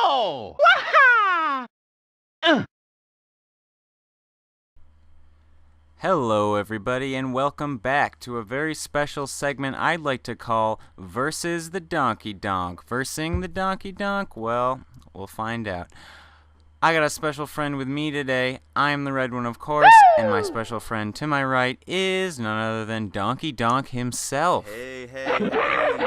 Oh! Waha! Hello, everybody, and welcome back to a very special segment I'd like to call Versus the Donkeydonk. Versing the Donkeydonk? Well, we'll find out. I got a special friend with me today. I'm the red one, of course, and my special friend to my right is none other than Donkeydonk himself. Hey,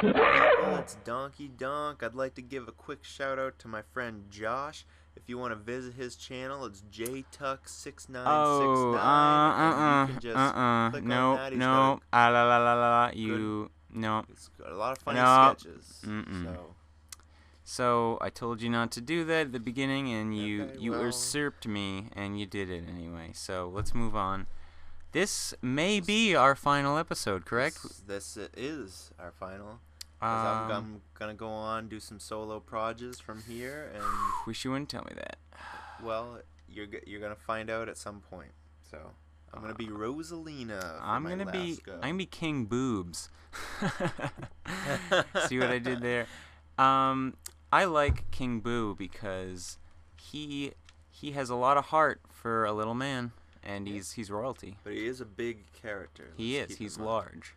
people, it's Donkeydonk. I'd like to give a quick shout out to my friend Josh. If you want to visit his channel, it's jtuck6969. And you can just click on that. He's got a lot of funny sketches. So I told you not to do that at the beginning, and you well, usurped me, and you did it anyway. So let's move on. This may be our final episode, correct? This is our final. I'm gonna go on, do some solo projects from here, and wish you wouldn't tell me that. Well, you're gonna find out at some point. So I'm gonna be Rosalina. I'm gonna be King Boobs. See what I did there? I like King Boo because he has a lot of heart for a little man, and he's royalty. But he is a big character. He is. He's large.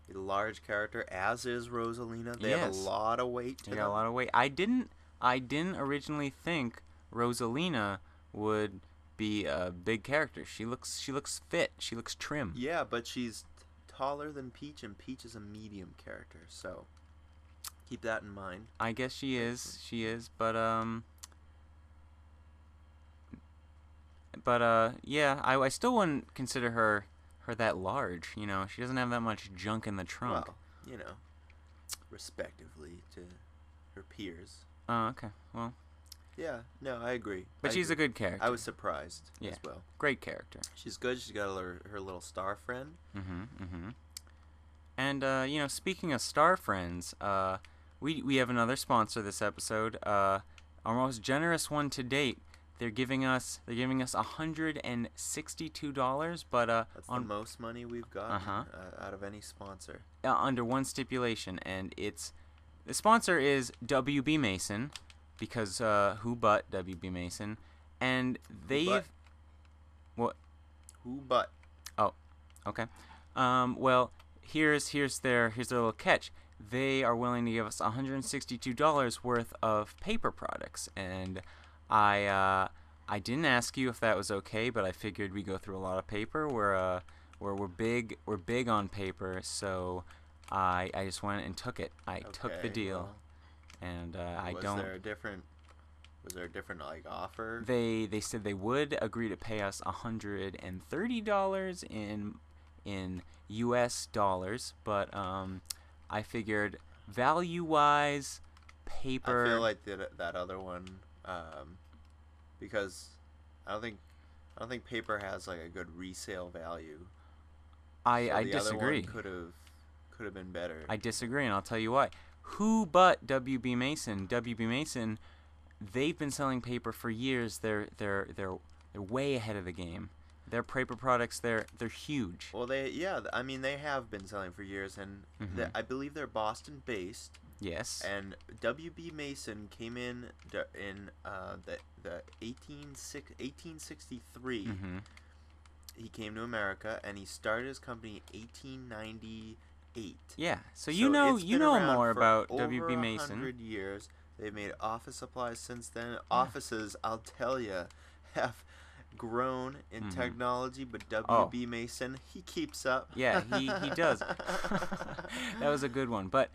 He's a large character, as is Rosalina. They have a lot of weight to them. They got a lot of weight. I didn't originally think Rosalina would be a big character. She looks fit. She looks trim. Yeah, but she's taller than Peach, and Peach is a medium character. So keep that in mind. I guess she is, but yeah, I still wouldn't consider her that large. You know, she doesn't have that much junk in the trunk. Well, you know, respectively to her peers. Oh, okay. Well. Yeah, no, I agree. But she's a good character. I was surprised as well. Great character. She's good. She's got her little star friend. And you know, speaking of star friends, we have another sponsor this episode. Our most generous one to date. They're giving us $162, but that's the most money we've got out of any sponsor. Under one stipulation, and the sponsor is WB Mason, because who but WB Mason, and they've what? Who but? Oh, okay. Well, here's their little catch. They are willing to give us $162 worth of paper products, and I didn't ask you if that was okay, but I figured we go through a lot of paper. We're big on paper, so I just went and took it. I took the deal, and I don't. Was there a different like offer? They said they would agree to pay us $130 in U.S. dollars, but I figured value-wise, paper. I feel like that other one. Because I don't think paper has like a good resale value. I disagree. Other one could have been better. I disagree, and I'll tell you why. Who but WB Mason? WB Mason, they've been selling paper for years. They're way ahead of the game. Their paper products, they're huge. Well, they have been selling for years, and I believe they're Boston based. Yes. And WB Mason came in the 1863. He came to America, and he started his company in 1898. Yeah. So you know more about WB Mason. Over 100 years. They've made office supplies since then. Yeah. Offices, I'll tell you, have grown in technology, but WB Mason, he keeps up. Yeah, he does. That was a good one, but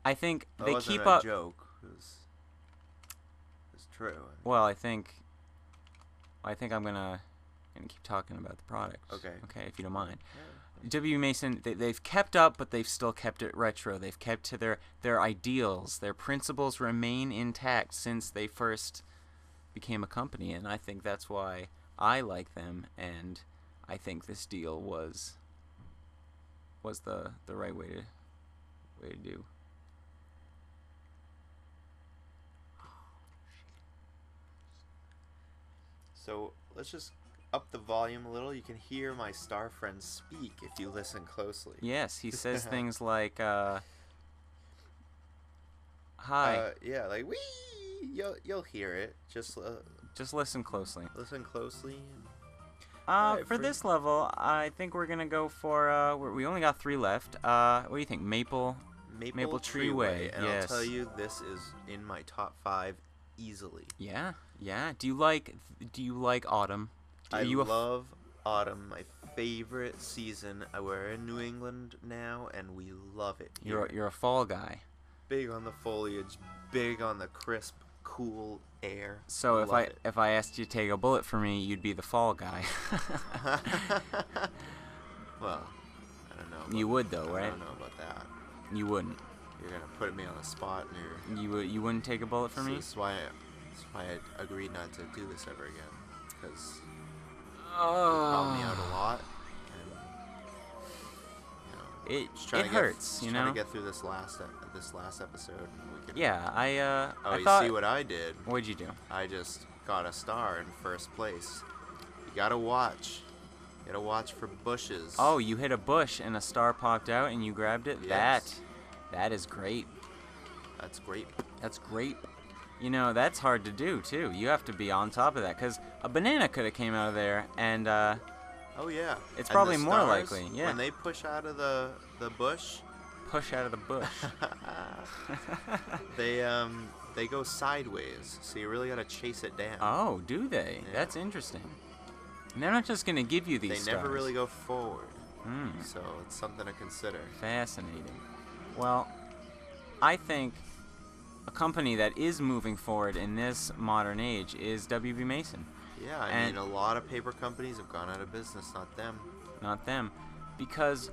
I think they keep up. That wasn't a joke. It's true. Well, I think I'm gonna keep talking about the product. Okay. Okay, if you don't mind. Yeah. WB Mason, they've kept up, but they've still kept it retro. They've kept to their ideals. Their principles remain intact since they first became a company, and I think that's why I like them. And I think this deal was the right way to do. So let's just up the volume a little. You can hear my star friend speak if you listen closely. Yes, he says things like, hi. Yeah, like, wee! you'll hear it. Just listen closely. Listen closely. Alright, For this level, I think we're gonna go for. We only got 3 left. What do you think? Maple Tree Way. And Yes. I'll tell you, this is in my top 5 easily. Yeah. Do you like autumn? I love autumn. My favorite season. We're in New England now, and we love it. You're a fall guy. Big on the foliage, big on the crisp, cool air. So Love it. if I asked you to take a bullet for me, you'd be the fall guy. Well, I don't know. You would though, right? I don't know about that. You wouldn't. You're gonna put me on the spot, and You wouldn't take a bullet for me? That's why I agreed not to do this ever again. Because you Oh. called me out a lot, and It trying hurts, to trying to get through this last episode. And we can, Yeah, I you thought. see what I did? What'd you do? I just got a star in first place. You gotta watch. You gotta watch for bushes. Oh, you hit a bush and a star popped out and you grabbed it? Yes. That is great. That's great. That's great. You know, that's hard to do, too. You have to be on top of that, because a banana could have came out of there, and, Oh yeah. It's And probably the more stars, likely, yeah. When they push out of the bush, push out of the bush. they go sideways. So you really gotta chase it down. Oh, do they? Yeah. That's interesting. And they're not just going to give you these They stars. never really go forward. Hmm. So it's something to consider. Fascinating. Well, I think a company that is moving forward in this modern age is WB Mason. Yeah, I And- mean, a lot of paper companies have gone out of business, not them. Not them. Because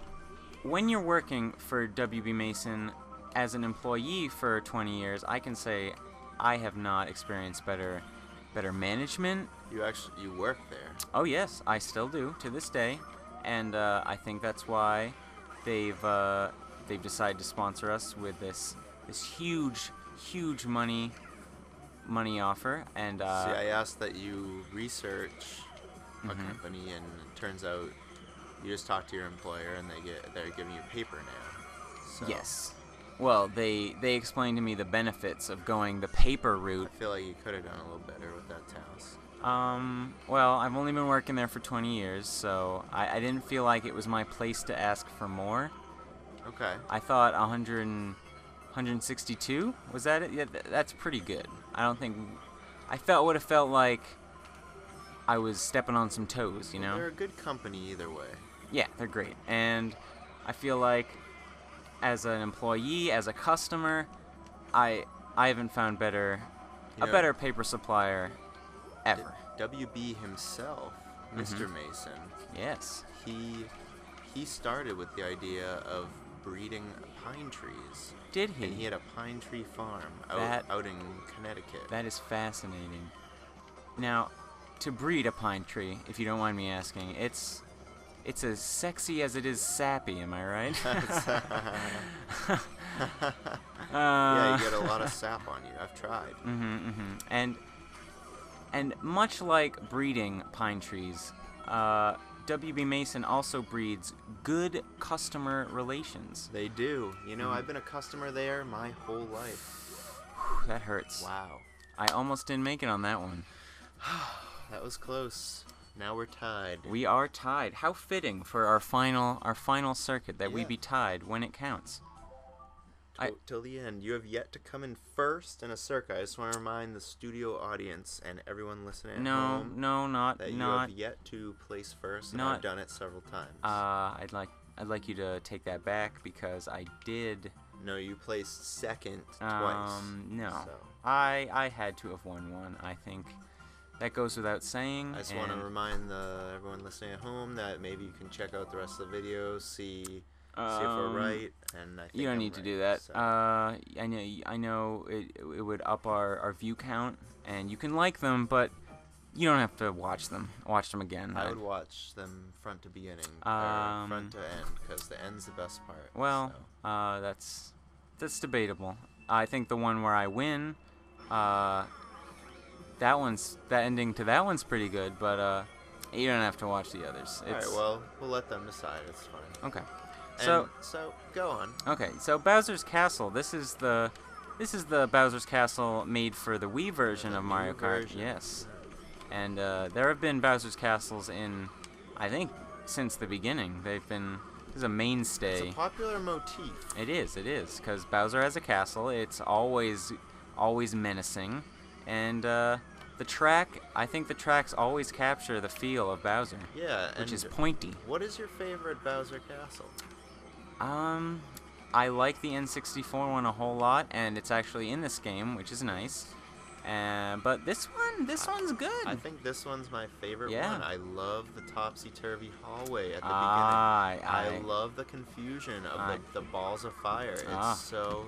when you're working for WB Mason as an employee for 20 years, I can say I have not experienced better management. You work there. Oh yes, I still do to this day, and I think that's why they've decided to sponsor us with this huge money offer. And See, I asked that you research a Mhm. company, and it turns out you just talk to your employer, and they're giving you paper now. So yes, well they explained to me the benefits of going the paper route. I feel like you could have done a little better with that task. Well, I've only been working there for 20 years, so I didn't feel like it was my place to ask for more. Okay. I thought 162, was that it? Yeah, that's pretty good. I don't think would have felt like I was stepping on some toes, you know? They're a good company either way. Yeah, they're great. And I feel like as an employee, as a customer, I haven't found a better paper supplier ever. WB himself, Mr. Mason, Yes. he started with the idea of breeding pine trees. Did And he he? had a pine tree farm That- out in Connecticut. That is fascinating. Now, to breed a pine tree, if you don't mind me asking, it's as sexy as it is sappy, am I right? Yeah, you get a lot of sap on you. I've tried. And much like breeding pine trees, WB Mason also breeds good customer relations. They do. You know, I've been a customer there my whole life. That hurts. Wow. I almost didn't make it on that one. That was close. Now we're tied. We are tied. How fitting for our final circuit that we Yeah. be tied when it counts. Till the end. You have yet to come in first in a circuit. I just want to remind the studio audience and everyone listening at home that you have yet to place first, and I've done it several times. I'd like you to take that back because I did. No, you placed second twice. No. So. I had to have won one. I think that goes without saying. I just want to remind everyone listening at home that maybe you can check out the rest of the video, see if we're right, and I think you don't I'm need to right, do that. so. I know it would up our view count, and you can like them, but you don't have to watch them again. I would watch them front to beginning, or front to end, because the end's the best part. Well, so. that's debatable. I think the one where I win, that ending to that one's pretty good, but you don't have to watch the others. Alright, well, we'll let them decide. It's fine. Okay. So go on. Okay, so Bowser's Castle. This is the This is the Bowser's Castle made for the Wii version The of new Mario Kart. version. Yes. And there have been Bowser's Castles in, I think, since the beginning. They've been, this is a mainstay. It's a popular motif. It is, because Bowser has a castle. It's always menacing. And I think the tracks always capture the feel of Bowser. Yeah, which and is pointy. What is your favorite Bowser Castle? I like the N64 one a whole lot, and it's actually in this game, which is nice. But this one's good. I think this one's my favorite Yeah. one. I love the topsy-turvy hallway at the I beginning. I love the confusion of the balls of fire. It's so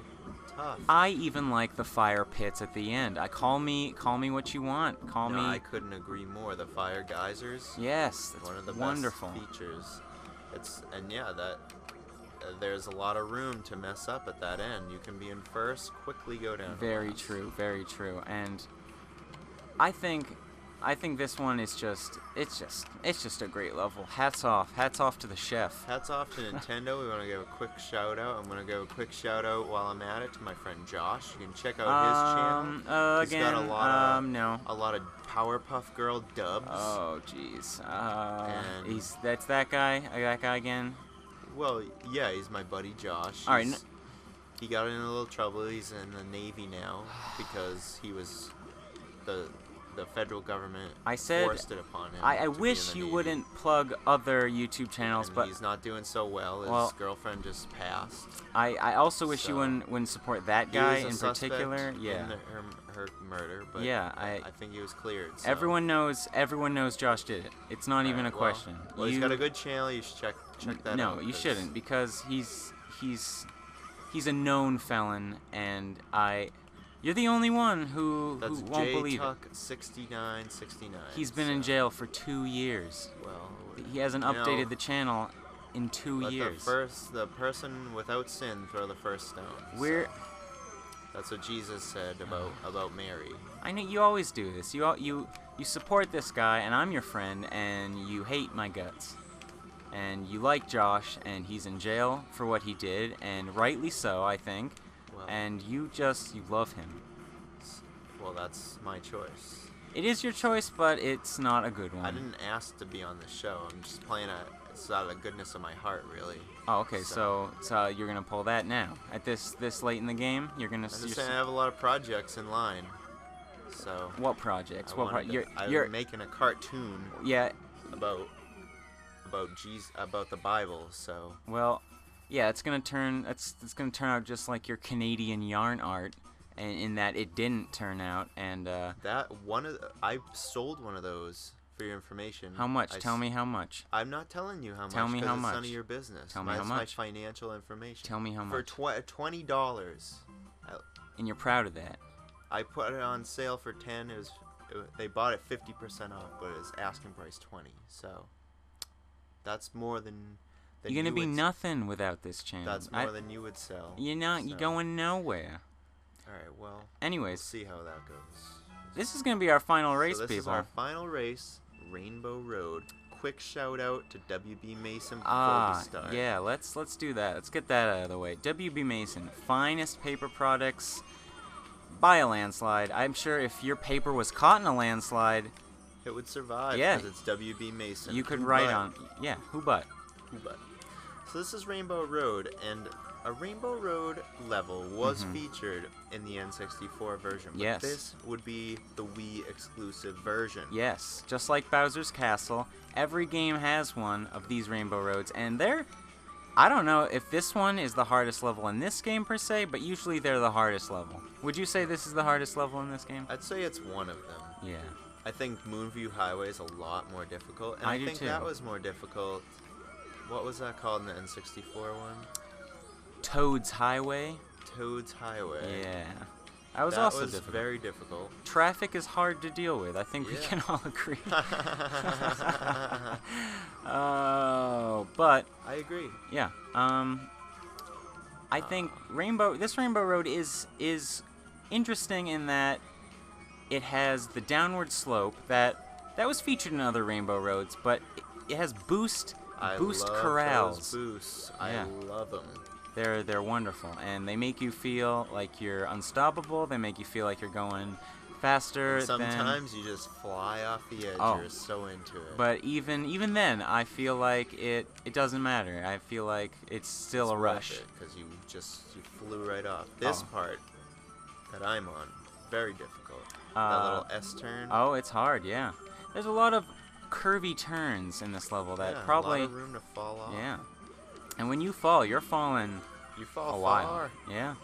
tough. I even like the fire pits at the end. Call me what you want. Call me. I couldn't agree more. The fire geysers. Yes, that's one of the wonderful best features. There's a lot of room to mess up at that end. You can be in first, quickly go down. Very true, very true. And I think this one is just a great level. Hats off to the chef. Hats off to Nintendo. We want to give a quick shout out. I'm going to give a quick shout out while I'm at it to my friend Josh. You can check out his channel. He's got a lot of Powerpuff Girl dubs. Oh jeez. That's that guy. That guy again. Well, yeah, he's my buddy Josh. All right. He got in a little trouble. He's in the Navy now because he was the federal government forced it upon him. I wish you wouldn't plug other YouTube channels, but he's not doing so well. His girlfriend just passed. I also wish you wouldn't support that guy in particular. Yeah. In her murder, but yeah, I think he was cleared. So. Everyone knows Josh did it. It's not even a question. Well, he's got a good channel. You should check that out. No, you shouldn't, because he's a known felon, and you're the only one who won't believe it. That's 6969. He's been in jail for 2 years. Well, he hasn't updated the channel in 2 years. The person without sin throw the first stone. That's what Jesus said about Mary. I know you always do this. You support this guy, and I'm your friend, and you hate my guts. And you like Josh, and he's in jail for what he did, and rightly so, I think. Well, and you love him. Well, that's my choice. It is your choice, but it's not a good one. I didn't ask to be on the show. I'm just playing it's out of the goodness of my heart, really. Oh, okay. So you're gonna pull that now at this late in the game. You're gonna. I'm just saying I have a lot of projects in line. So. What projects? You're making a cartoon. Yeah. About the Bible. So. Well, yeah. It's gonna turn out just like your Canadian yarn art. And in that it didn't turn out, and I sold one of those for your information. How much? Tell me how much. I'm not telling you how much. Tell me how much. It's none of your business. Tell me how much. That's my financial information. Tell me how much. For $20. And you're proud of that. I put it on sale for 10. They bought it 50% off, but it was asking price 20. So that's more than. You're gonna be nothing without this channel. That's more than you would sell. You're going nowhere. Alright, well, anyways, we'll see how that goes. This is going to be our final race, this people. Is our final race, Rainbow Road. Quick shout out to WB Mason before we start. Yeah, let's do that. Let's get that out of the way. WB Mason, finest paper products by a landslide. I'm sure if your paper was caught in a landslide, it would survive because it's WB Mason. You could write on, who but. So this is Rainbow Road, and a Rainbow Road level was featured in the N64 version, but this would be the Wii exclusive version. Yes, just like Bowser's Castle, every game has one of these Rainbow Roads, and I don't know if this one is the hardest level in this game per se, but usually they're the hardest level. Would you say this is the hardest level in this game? I'd say it's one of them. Yeah. I think Moonview Highway is a lot more difficult, and I think that was more difficult. What was that called in the N64 one? Toad's Highway. Toad's Highway. Yeah. That was also difficult. Very difficult. Traffic is hard to deal with. I think we can all agree. Oh, but I agree. Yeah. I think this Rainbow Road is interesting in that it has the downward slope that was featured in other Rainbow Roads, but it has boost corrals. Those boosts. I love them. They're wonderful, and they make you feel like you're unstoppable. They make you feel like you're going faster. Sometimes you just fly off the edge. Oh. You're so into it. But even then, I feel like it doesn't matter. I feel like it's still a rush. Because you flew right off. This part that I'm on, very difficult. That little S turn. Oh, it's hard. Yeah. There's a lot of curvy turns in this level that probably a lot of room to fall off. Yeah. And when you fall, you're falling You fall a far. while. Yeah.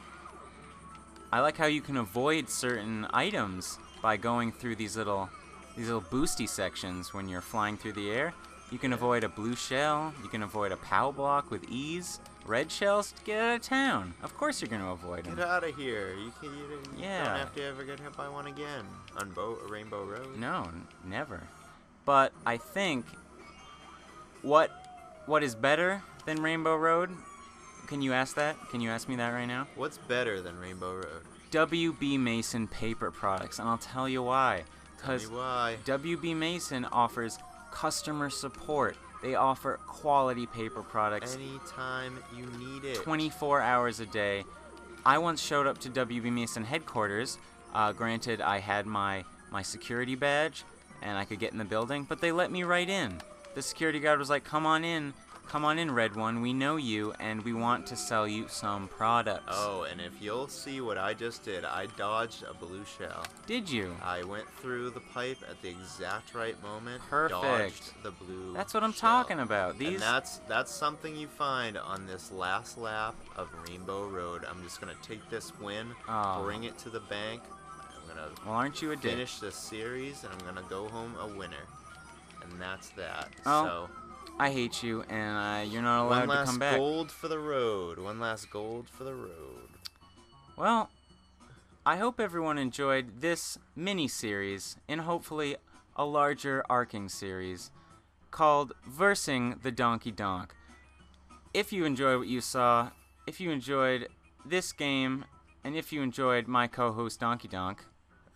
I like how you can avoid certain items by going through these little boosty sections when you're flying through the air. You can avoid a blue shell. You can avoid a POW block with ease. Red shells, get out of town. Of course you're going to avoid them. Get out of here. You don't Yeah. have to ever get hit by one again on Rainbow Road. No, never. But I think what is better than Rainbow Road? Can you ask that? Can you ask me that right now? What's better than Rainbow Road? WB Mason paper products, and I'll tell you why. Tell me Because why. WB Mason offers customer support. They offer quality paper products Anytime you need it. 24 hours a day. I once showed up to WB Mason headquarters. Granted, I had my security badge, and I could get in the building, but they let me right in. The security guard was like, come on in, Red One, we know you, and we want to sell you some products. Oh, and if you'll see what I just did, I dodged a blue shell. Did you? I went through the pipe at the exact right moment. Perfect. Dodged the blue That's what I'm shell. talking about. And that's something you find on this last lap of Rainbow Road. I'm just gonna take this win, bring it to the bank. I'm gonna Well, aren't you a dick? finish this series, and I'm gonna go home a winner. And that's that. Oh, So I hate you, and you're not allowed to come back. one last gold for the road. One last gold for the road. Well, I hope everyone enjoyed this mini-series and hopefully a larger arcing series called Versing the Donkeydonk. If you enjoyed what you saw, if you enjoyed this game, and if you enjoyed my co-host Donkeydonk,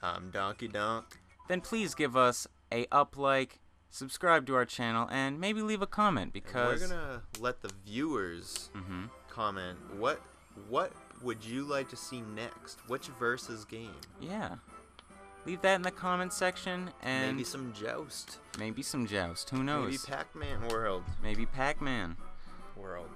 I'm Donkeydonk. then please give us a like, subscribe to our channel, and maybe leave a comment because We're gonna let the viewers comment. What would you like to see next? Which versus game? yeah, leave that in the comment section and Maybe some joust. maybe some joust. Who knows? Maybe Pac-Man World. Maybe Pac-Man. World.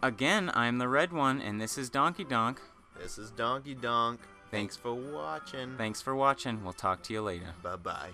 Again, I'm the Red One, and this is Donkeydonk. This is Donkeydonk. Thanks for watching. Thanks for watching. We'll talk to you later. Bye-bye.